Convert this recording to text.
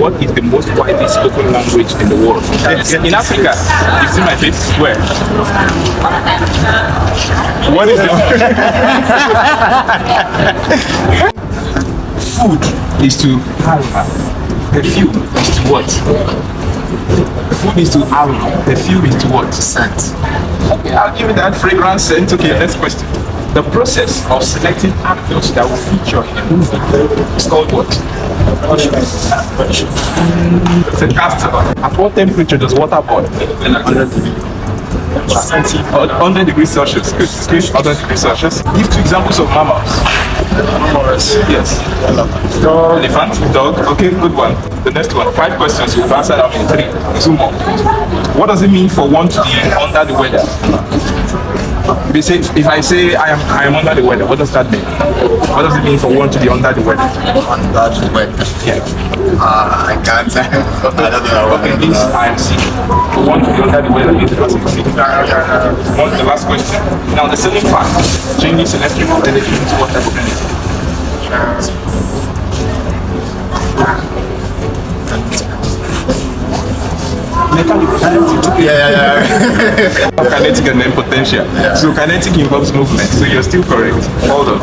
what is the most widely spoken language in the world? In Africa, you see my face? Where? What is it? Food is to aroma. Perfume is to what? Food is to aroma. Perfume is to what? Scent. Okay, I'll give you that fragrance scent. Okay, next question. The process of selecting actors that will feature in a movie is called what? It's a cast. At what temperature does water boil? 100 degrees Celsius. Good. 100 degrees Celsius. Give two examples of mammals. Yes. Elephant, dog. Okay, good one. The next one. 5 questions. You've answered out in 3. 2 more. What does it mean for one to be under the weather? If I say I am under the weather, what does that mean? What does it mean for one to be under the weather? Under the weather. Yeah. I can't. I don't know. Okay, means I am sick. For one to be under the weather means the person is sick. What's the last question? Now the selling fact changes electrical energy into what type of energy? Mechanical. Yeah. Kinetic and then potential. Yeah. So kinetic involves movement. So you're still correct. Hold on.